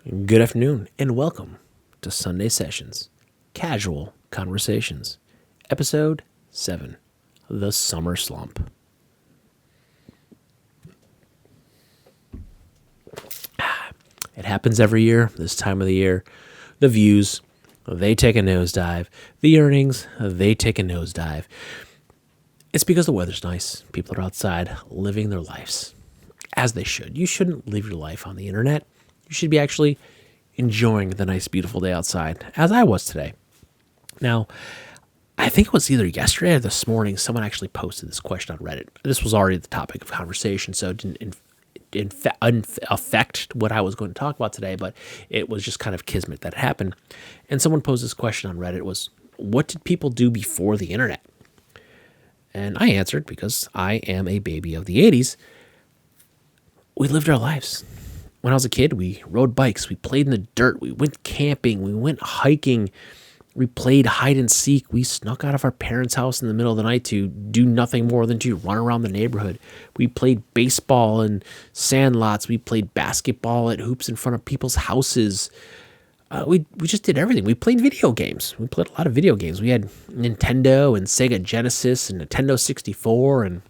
Good afternoon, and welcome to Sunday Sessions, Casual Conversations, Episode 7, The Summer Slump. It happens every year, this time of the year. The views, they take a nosedive. The earnings, they take a nosedive. It's because the weather's nice. People are outside living their lives, as they should. You shouldn't live your life on the internet. You should be actually enjoying the nice, beautiful day outside, as I was today. Now, I think it was either yesterday or this morning, someone actually posted this question on Reddit. This was already the topic of conversation, so it didn't affect what I was going to talk about today, but it was just kind of kismet that happened. And someone posed this question on Reddit was, what did people do before the internet? And I answered, because I am a baby of the 80s, we lived our lives. When I was a kid, we rode bikes, we played in the dirt, we went camping, we went hiking, we played hide and seek, we snuck out of our parents' house in the middle of the night to do nothing more than to run around the neighborhood. We played baseball in sand lots, we played basketball at hoops in front of people's houses. We just did everything. We played video games. We played a lot of video games. We had Nintendo and Sega Genesis and Nintendo 64 and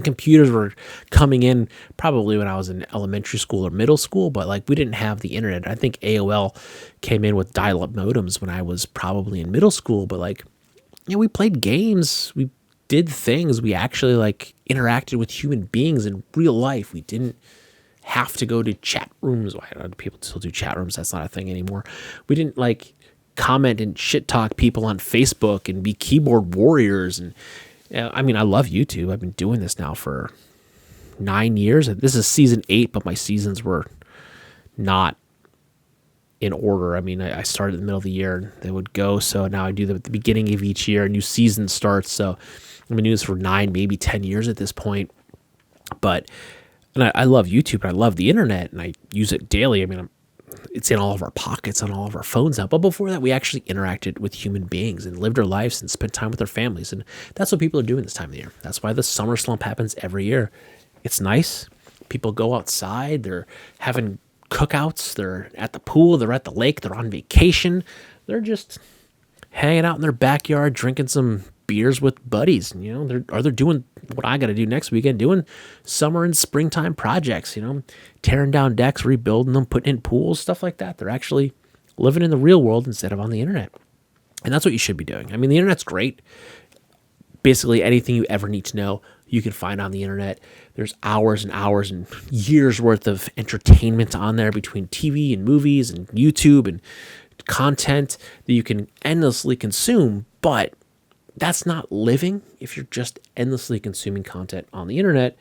computers were coming in probably when I was in elementary school or middle school, but we didn't have the internet. I think AOL came in with dial-up modems when I was probably in middle school, but we played games, we did things, we actually interacted with human beings in real life. We didn't have to go to chat rooms. Why do people still do chat rooms? That's not a thing anymore. We didn't comment and shit talk people on Facebook and be keyboard warriors. And I love YouTube. I've been doing this now for 9 years. This is season 8, but my seasons were not in order. I started in the middle of the year and they would go. So now I do them at the beginning of each year. A new season starts. So I've been doing this for 9, maybe 10 years at this point. And I love YouTube. And I love the internet and I use it daily. It's in all of our pockets, on all of our phones now. But before that, we actually interacted with human beings and lived our lives and spent time with our families. And that's what people are doing this time of the year. That's why the summer slump happens every year. It's nice. People go outside. They're having cookouts. They're at the pool. They're at the lake. They're on vacation. They're just hanging out in their backyard, drinking some beers with buddies. They're doing what I got to do next weekend, doing summer and springtime projects, tearing down decks, rebuilding them, putting in pools, stuff like that. They're actually living in the real world instead of on the internet. And that's what you should be doing. The internet's great. Basically anything you ever need to know, you can find on the internet. There's hours and hours and years worth of entertainment on there between TV and movies and YouTube and content that you can endlessly consume, but that's not living. If you're just endlessly consuming content on the internet,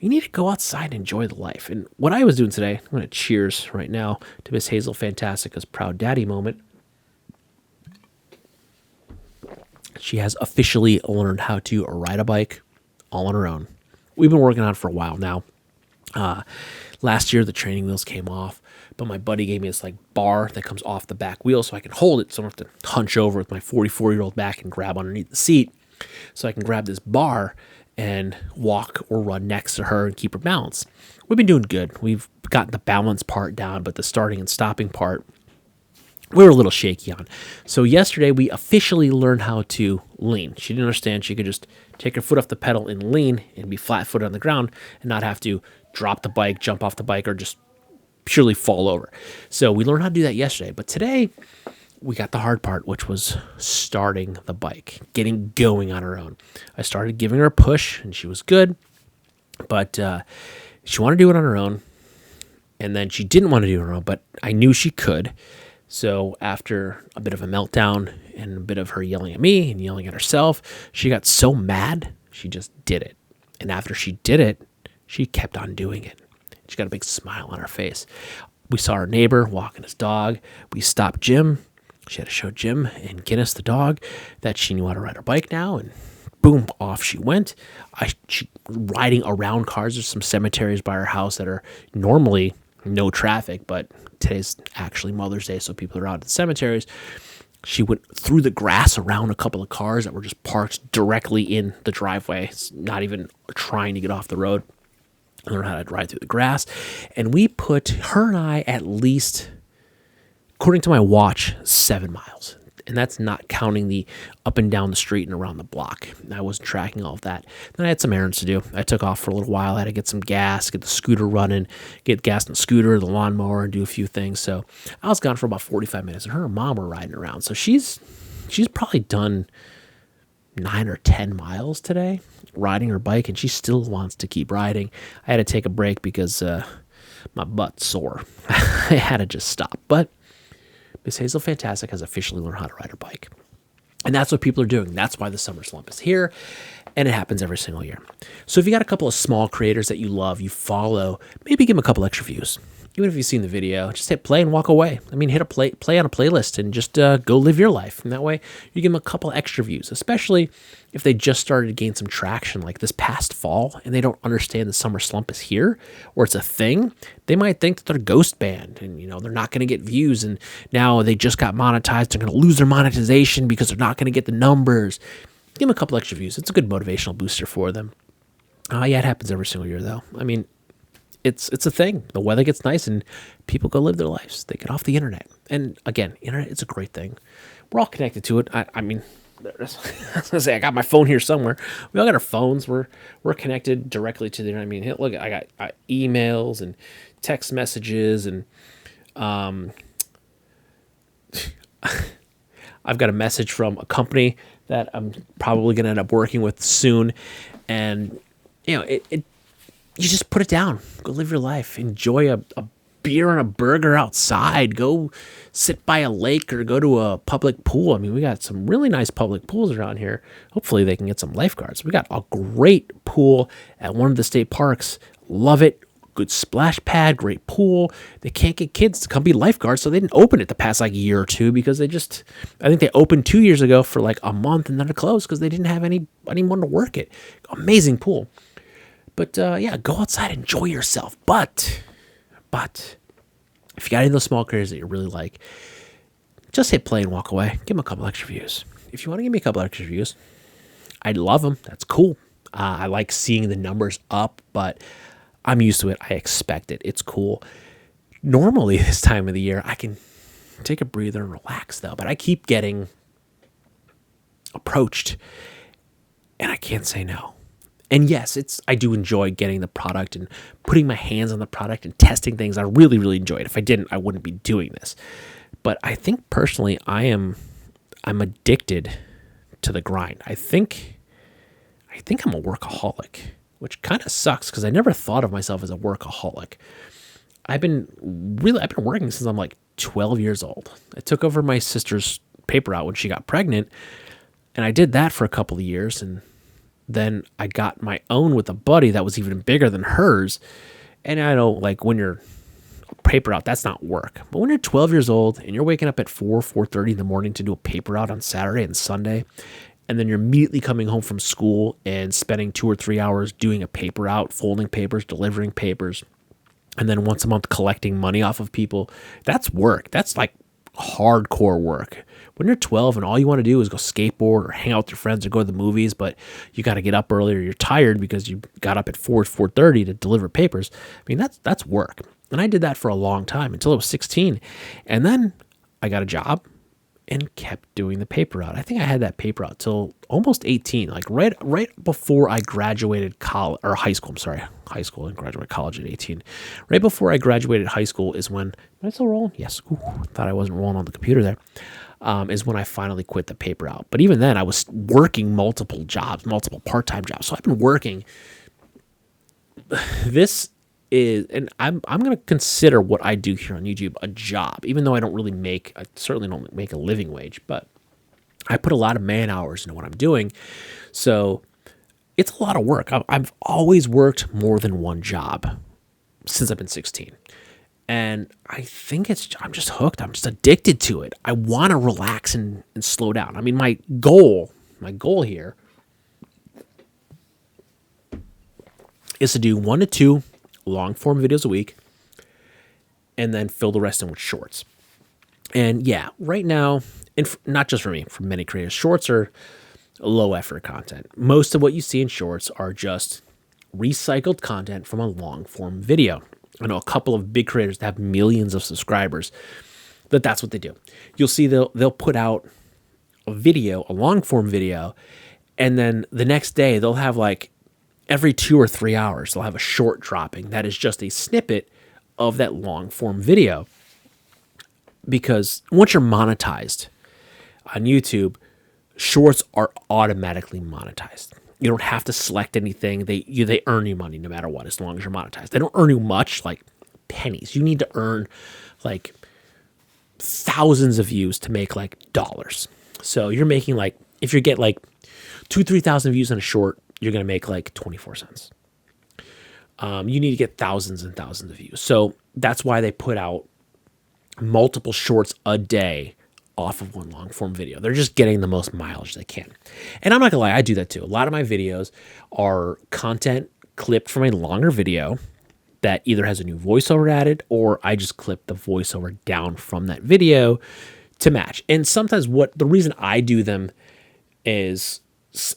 you need to go outside and enjoy the life. And what I was doing today, I'm going to cheers right now to Miss Hazel Fantastica's Proud Daddy moment. She has officially learned how to ride a bike all on her own. We've been working on it for a while now. Last year, the training wheels came off, but my buddy gave me this bar that comes off the back wheel so I can hold it, so I don't have to hunch over with my 44-year-old back and grab underneath the seat, so I can grab this bar and walk or run next to her and keep her balanced. We've been doing good. We've gotten the balance part down, but the starting and stopping part, we were a little shaky on. So yesterday, we officially learned how to lean. She didn't understand. She could just take her foot off the pedal and lean and be flat-footed on the ground and not have to drop the bike, jump off the bike, or just purely fall over. So we learned how to do that yesterday. But today, we got the hard part, which was starting the bike, getting going on her own. I started giving her a push, and she was good. But she wanted to do it on her own. And then she didn't want to do it on her own, but I knew she could. So after a bit of a meltdown and a bit of her yelling at me and yelling at herself, she got so mad, she just did it. And after she did it, she kept on doing it. She got a big smile on her face. We saw our neighbor walking his dog. We stopped Jim. She had to show Jim and Guinness, the dog, that she knew how to ride her bike now. And boom, off she went. She riding around cars. There's some cemeteries by her house that are normally no traffic, but today's actually Mother's Day, so people are out at the cemeteries. She went through the grass around a couple of cars that were just parked directly in the driveway, not even trying to get off the road. learn how to ride through the grass. And we put her and I at least, according to my watch, 7 miles. And that's not counting the up and down the street and around the block. I wasn't tracking all of that. Then I had some errands to do. I took off for a little while. I had to get some gas, get the scooter running, get gas in the scooter, the lawnmower, and do a few things. So I was gone for about 45 minutes, and her and mom were riding around. So she's probably done 9 or 10 miles today riding her bike, and she still wants to keep riding. I had to take a break because my butt's sore. I had to just stop. But Miss Hazel Fantastic has officially learned how to ride her bike. And that's what people are doing. That's why the summer slump is here, and it happens every single year. So if you got a couple of small creators that you love, you follow, maybe give them a couple extra views. Even if you've seen the video, just hit play and walk away. I mean, hit a play on a playlist and just go live your life. And that way, you give them a couple extra views, especially if they just started to gain some traction like this past fall and they don't understand the summer slump is here or it's a thing. They might think that they're a ghost band and, they're not going to get views. And now they just got monetized. They're going to lose their monetization because they're not going to get the numbers. Give them a couple extra views. It's a good motivational booster for them. Yeah, it happens every single year, though. I mean, it's a thing. The weather gets nice and people go live their lives. They get off the internet. And again, internet is a great thing. We're all connected to it. I mean, I was gonna say I got my phone here somewhere. We all got our phones. We're connected directly to the internet. I mean, look, I got emails and text messages and I've got a message from a company that I'm probably gonna end up working with soon, and you just put it down. Go live your life. Enjoy a beer and a burger outside. Go sit by a lake or go to a public pool. I mean, we got some really nice public pools around here. Hopefully they can get some lifeguards. We got a great pool at one of the state parks. Love it. Good splash pad, great pool. They can't get kids to come be lifeguards, so they didn't open it the past year or two because I think they opened 2 years ago for a month and then it closed because they didn't have anyone to work it. Amazing pool. But go outside, enjoy yourself. But if you got any of those small creators that you really like, just hit play and walk away. Give them a couple extra views. If you want to give me a couple extra views, I'd love them. That's cool. I like seeing the numbers up, but I'm used to it. I expect it. It's cool. Normally this time of the year, I can take a breather and relax, though. But I keep getting approached, and I can't say no. And yes, I do enjoy getting the product and putting my hands on the product and testing things. I really, really enjoy it. If I didn't, I wouldn't be doing this. But I think personally, I'm addicted to the grind. I think I'm a workaholic, which kind of sucks because I never thought of myself as a workaholic. I've been working since I'm 12 years old. I took over my sister's paper route when she got pregnant, and I did that for a couple of years, and then I got my own with a buddy that was even bigger than hers. And I know, when you're paper route, that's not work. But when you're 12 years old and you're waking up at 4:30 in the morning to do a paper route on Saturday and Sunday, and then you're immediately coming home from school and spending 2 or 3 hours doing a paper route, folding papers, delivering papers, and then once a month collecting money off of people, that's work. That's hardcore work. When you're 12 and all you want to do is go skateboard or hang out with your friends or go to the movies, but you got to get up early or you're tired because you got up at 4:30 to deliver papers. I mean, that's work. And I did that for a long time until I was 16. And then I got a job and kept doing the paper route. I think I had that paper route till almost 18, right before I graduated college or high school. I'm sorry, high school, and graduated college at 18. Right before I graduated high school is when, am I still rolling? Yes. Ooh, thought I wasn't rolling on the computer there. Is when I finally quit the paper route. But even then, I was working multiple jobs, multiple part-time jobs. So I've been working. This is, and I'm going to consider what I do here on YouTube a job, even though I certainly don't make a living wage, but I put a lot of man hours into what I'm doing. So it's a lot of work. I've always worked more than one job since I've been 16. And I think I'm just hooked. I'm just addicted to it. I want to relax and slow down. I mean, my goal here is to do 1 to 2 long form videos a week and then fill the rest in with shorts. And yeah, right now, and not just for me, for many creators, shorts are low effort content. Most of what you see in shorts are just recycled content from a long form video. I know a couple of big creators that have millions of subscribers that's what they do. You'll see they'll put out a video, a long form video, and then the next day they'll have like every 2 or 3 hours, they'll have a short dropping that is just a snippet of that long form video. Because once you're monetized on YouTube, shorts are automatically monetized. You don't have to select anything. They earn you money no matter what, as long as you're monetized. They don't earn you much, like pennies. You need to earn like thousands of views to make like dollars. So you're making like, if you get like 2,000-3,000 views on a short, you're going to make like 24 cents. You need to get thousands and thousands of views. So that's why they put out multiple shorts a day off of one long form video. They're just getting the most mileage they can. And I'm not gonna lie, I do that too. A lot of my videos are content clipped from a longer video that either has a new voiceover added, or I just clip the voiceover down from that video to match. And sometimes the reason I do them is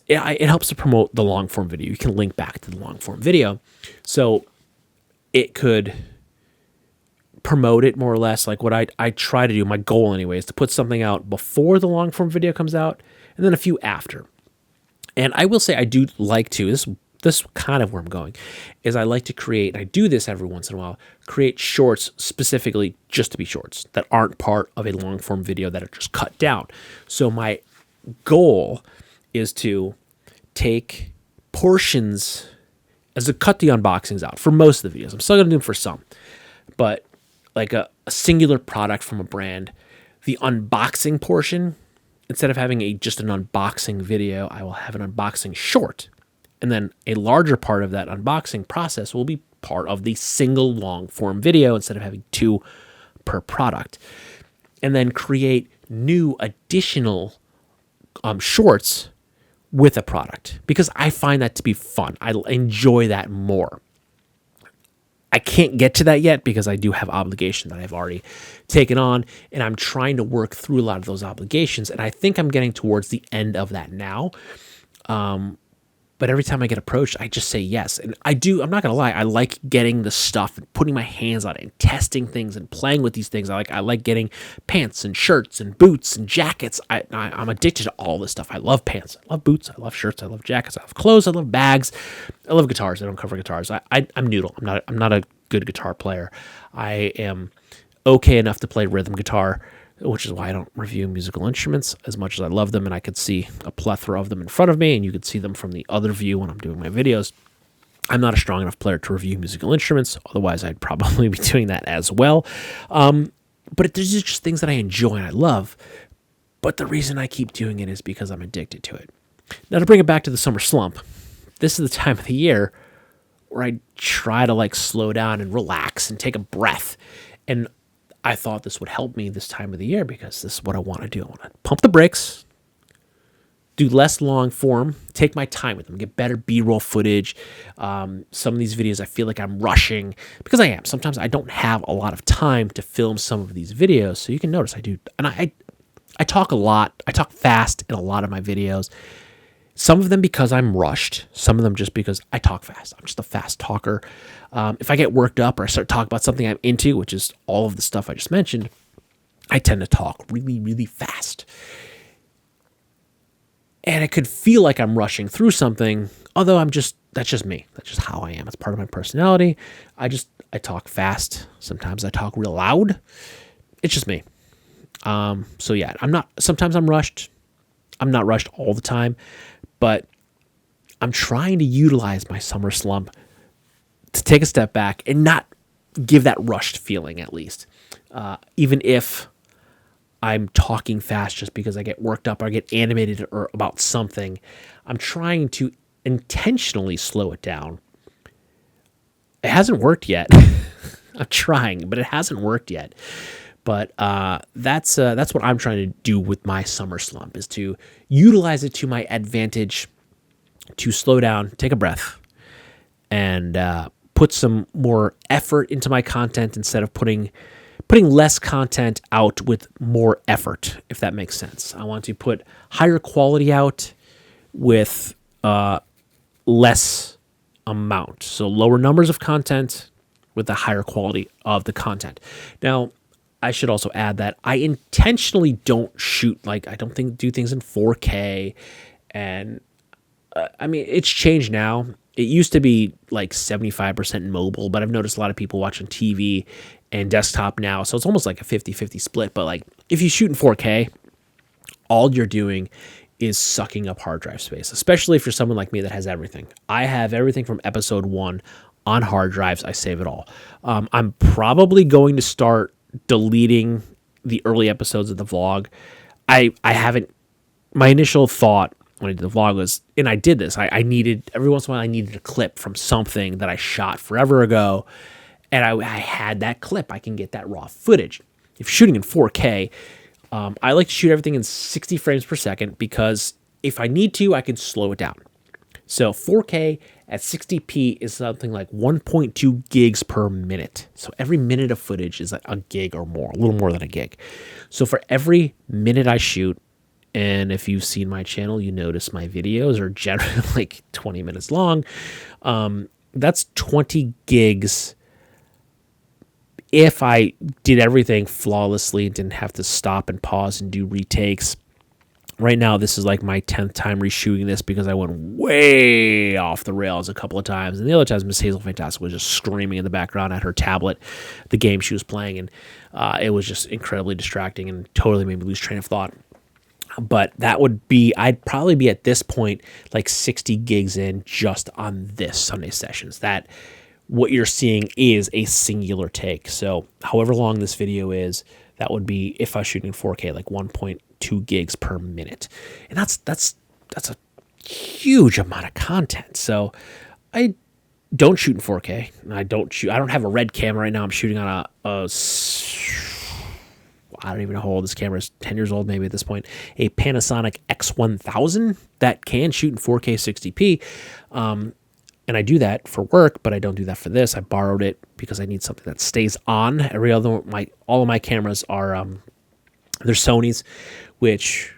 it helps to promote the long form video. You can link back to the long form video. So it could promote it more or less. Like what I try to do, my goal anyway, is to put something out before the long form video comes out and then a few after. And I will say I do like to, this kind of where I'm going, is I like to create, and I do this every once in a while, create shorts specifically just to be shorts that aren't part of a long form video that are just cut down. So my goal is to take portions as to cut the unboxings out for most of the videos. I'm still going to do them for some, but like a singular product from a brand, the unboxing portion, instead of having just an unboxing video, I will have an unboxing short. And then a larger part of that unboxing process will be part of the single long form video instead of having 2 per product. And then create new additional shorts with a product, because I find that to be fun. I enjoy that more. I can't get to that yet because I do have obligations that I've already taken on, and I'm trying to work through a lot of those obligations, and I think I'm getting towards the end of that now. But every time I get approached, I just say yes. And I'm not going to lie, I like getting the stuff and putting my hands on it and testing things and playing with these things. I like getting pants and shirts and boots and jackets. I'm addicted to all this stuff. I love pants. I love boots. I love shirts. I love jackets. I love clothes. I love bags. I love guitars. I don't cover guitars. I'm noodle. I'm not a good guitar player. I am okay enough to play rhythm guitar, which is why I don't review musical instruments as much as I love them, and I could see a plethora of them in front of me, and you could see them from the other view when I'm doing my videos. I'm not a strong enough player to review musical instruments, otherwise I'd probably be doing that as well. But there's just things that I enjoy and I love, but the reason I keep doing it is because I'm addicted to it. Now, to bring it back to the summer slump, this is the time of the year where I try to like slow down and relax and take a breath, and I thought this would help me this time of the year because this is what I want to do. I want to pump the brakes, do less long form, take my time with them, get better B-roll footage. Some of these videos I feel like I'm rushing because I am. Sometimes I don't have a lot of time to film some of these videos. So you can notice I do. And I talk a lot. I talk fast in a lot of my videos. Some of them because I'm rushed. Some of them just because I talk fast. I'm just a fast talker. If I get worked up or I start talking about something I'm into, which is all of the stuff I just mentioned, I tend to talk really, really fast. And it could feel like I'm rushing through something, although that's just me. That's just how I am. It's part of my personality. I talk fast. Sometimes I talk real loud. It's just me. So yeah, sometimes I'm rushed. I'm not rushed all the time, but I'm trying to utilize my summer slump to take a step back and not give that rushed feeling, at least. Even if I'm talking fast just because I get worked up or I get animated or about something, I'm trying to intentionally slow it down. It hasn't worked yet. I'm trying, but it hasn't worked yet. But that's what I'm trying to do with my summer slump, is to utilize it to my advantage, to slow down, take a breath, and put some more effort into my content instead of putting less content out with more effort, if that makes sense. I want to put higher quality out with less amount. So lower numbers of content with the higher quality of the content. Now, I should also add that I intentionally don't shoot, I don't do things in 4K. And I mean, it's changed now. It used to be like 75% mobile, but I've noticed a lot of people watching TV and desktop now. So it's almost like a 50-50 split. But like if you shoot in 4K, all you're doing is sucking up hard drive space, especially if you're someone like me that has everything. I have everything from episode 1 on hard drives. I save it all. I'm probably going to start deleting the early episodes of the vlog. I haven't, my initial thought when I did the vlog was, and I did this, I needed, every once in a while I needed a clip from something that I shot forever ago, and I had that clip. I can get that raw footage. If shooting in 4K, I like to shoot everything in 60 frames per second because if I need to, I can slow it down. So 4K at 60p is something like 1.2 gigs per minute. So every minute of footage is like a gig or more, a little more than a gig. So for every minute I shoot, and if you've seen my channel, you notice my videos are generally like 20 minutes long. That's 20 gigs if I did everything flawlessly and didn't have to stop and pause and do retakes. Right now, this is like my 10th time reshooting this because I went way off the rails a couple of times. And the other times, Miss Hazel Fantastic was just screaming in the background at her tablet, the game she was playing. And it was just incredibly distracting and totally made me lose train of thought. But that would be, I'd probably be at this point like 60 gigs in just on this Sunday Sessions. That what you're seeing is a singular take. So however long this video is, that would be, if I was shooting in 4K, like 1.2 gigs per minute. And that's a huge amount of content. So I don't shoot in 4K. I don't have a red camera right now. I'm shooting on I don't even know how old this camera is, 10 years old maybe at this point, a Panasonic X1000 that can shoot in 4K 60p. And I do that for work, but I don't do that for this. I borrowed it because I need something that stays on. All of my cameras are they're Sony's, which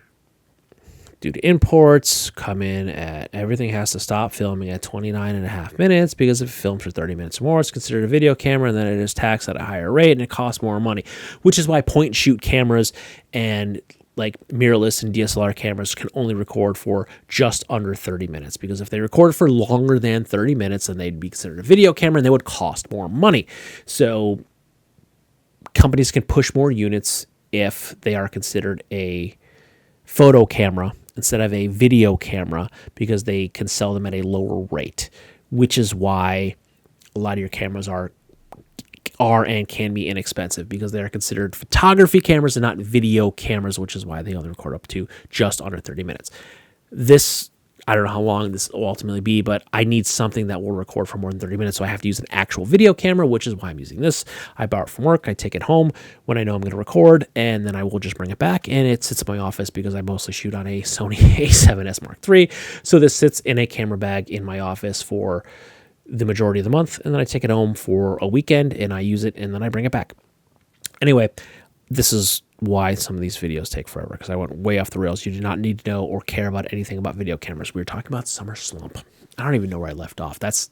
due to imports come in at, everything has to stop filming at 29.5 minutes because if it films for 30 minutes or more, it's considered a video camera, and then it is taxed at a higher rate and it costs more money, which is why point and shoot cameras and like mirrorless and DSLR cameras can only record for just under 30 minutes, because if they recorded for longer than 30 minutes, then they'd be considered a video camera and they would cost more money. So companies can push more units if they are considered a photo camera instead of a video camera, because they can sell them at a lower rate, which is why a lot of your cameras are and can be inexpensive, because they are considered photography cameras and not video cameras, which is why they only record up to just under 30 minutes. This, I don't know how long this will ultimately be, but I need something that will record for more than 30 minutes, so I have to use an actual video camera, which is why I'm using this. I borrow it from work, I take it home when I know I'm going to record, and then I will just bring it back, and it sits in my office because I mostly shoot on a Sony a7S Mark III, so this sits in a camera bag in my office for the majority of the month, and then I take it home for a weekend and I use it, and then I bring it back. Anyway, this is why some of these videos take forever, because I went way off the rails. You do not need to know or care about anything about video cameras. We were talking about summer slump. I don't even know where I left off. That's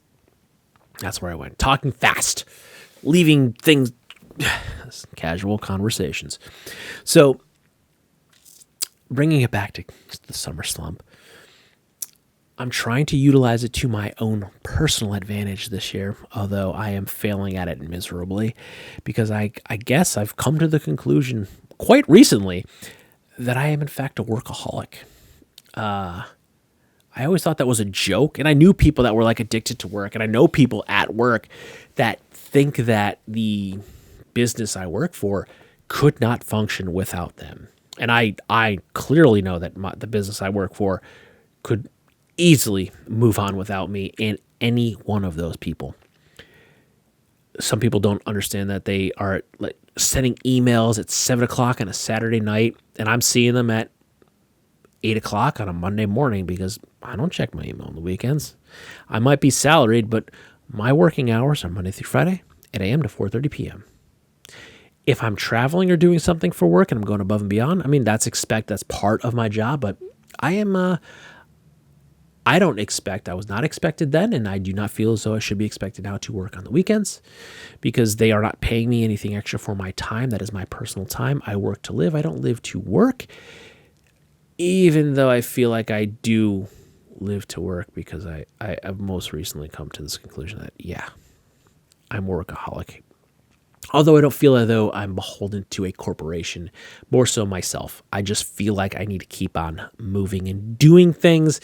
where I went. Talking fast, leaving things, casual conversations. So bringing it back to the summer slump, I'm trying to utilize it to my own personal advantage this year, although I am failing at it miserably, because I guess I've come to the conclusion quite recently that I am in fact a workaholic. I always thought that was a joke, and I knew people that were like addicted to work, and I know people at work that think that the business I work for could not function without them. And I clearly know that the business I work for could easily move on without me and any one of those people. Some people don't understand that they are like sending emails at 7 o'clock on a Saturday night, and I'm seeing them at 8 o'clock on a Monday morning because I don't check my email on the weekends. I might be salaried, but my working hours are Monday through Friday, 8 a.m. to 4:30 p.m. If I'm traveling or doing something for work and I'm going above and beyond, I mean, that's part of my job, but I am I was not expected then, and I do not feel as though I should be expected now to work on the weekends because they are not paying me anything extra for my time. That is my personal time. I work to live. I don't live to work, even though I feel like I do live to work because I've most recently come to this conclusion that, yeah, I'm a workaholic. Although I don't feel as though I'm beholden to a corporation, more so myself. I just feel like I need to keep on moving and doing things.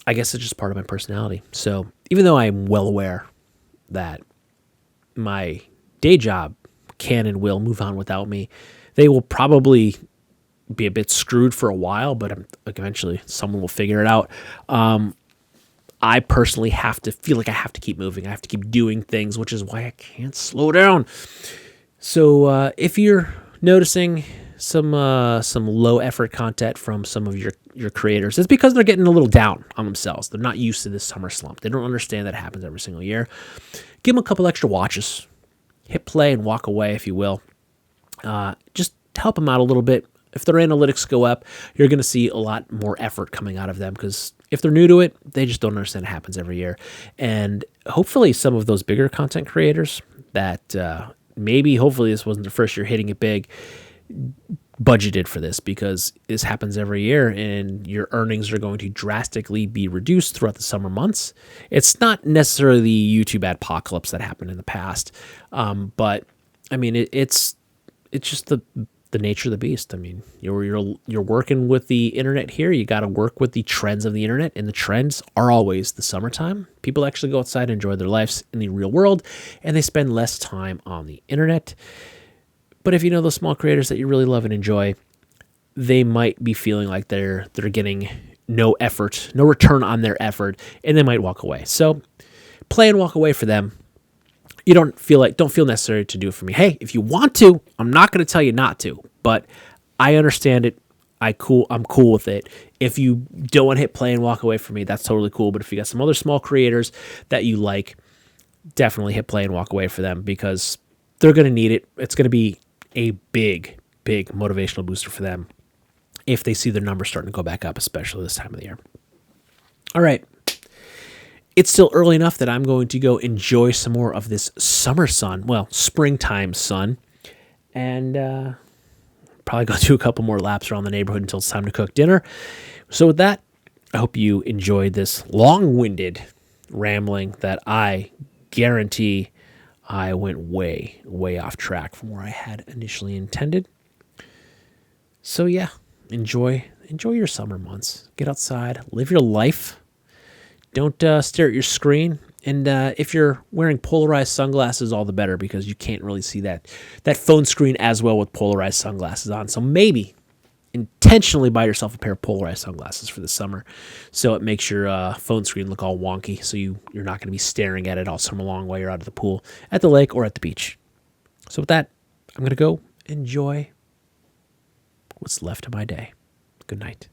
I guess it's just part of my personality. So even though I'm well aware that my day job can and will move on without me, they will probably be a bit screwed for a while, but eventually someone will figure it out. I personally have to feel like I have to keep moving. I have to keep doing things, which is why I can't slow down. So if you're noticing some low effort content from some of your creators, it's because they're getting a little down on themselves. They're not used to this summer slump. They don't understand that it happens every single year. Give them a couple extra watches. Hit play and walk away, if you will. Just help them out a little bit. If their analytics go up, you're going to see a lot more effort coming out of them because if they're new to it, they just don't understand it happens every year. And hopefully some of those bigger content creators that hopefully this wasn't the first year hitting it big, budgeted for this because this happens every year and your earnings are going to drastically be reduced throughout the summer months. It's not necessarily the YouTube adpocalypse that happened in the past, but I mean, it's just the nature of the beast. I mean, you're working with the internet here. You got to work with the trends of the internet, and the trends are always the summertime. People actually go outside and enjoy their lives in the real world, and they spend less time on the internet. But if you know those small creators that you really love and enjoy, they might be feeling like they're getting no effort, no return on their effort, and they might walk away. So play and walk away for them. You don't feel necessary to do it for me. Hey, if you want to, I'm not going to tell you not to, but I understand it. I'm cool with it. If you don't want to hit play and walk away from me, that's totally cool. But if you got some other small creators that you like, definitely hit play and walk away for them because they're going to need it. It's going to be a big, big motivational booster for them if they see their numbers starting to go back up, especially this time of the year. All right. It's still early enough that I'm going to go enjoy some more of this summer sun, springtime sun, and probably go do a couple more laps around the neighborhood until it's time to cook dinner. So with that, I hope you enjoyed this long-winded rambling that I guarantee I went way, way off track from where I had initially intended. So yeah, enjoy your summer months. Get outside, live your life. Don't stare at your screen. And if you're wearing polarized sunglasses, all the better because you can't really see that phone screen as well with polarized sunglasses on. So maybe intentionally buy yourself a pair of polarized sunglasses for the summer so it makes your phone screen look all wonky so you're not going to be staring at it all summer long while you're out of the pool, at the lake, or at the beach. So with that, I'm going to go enjoy what's left of my day. Good night.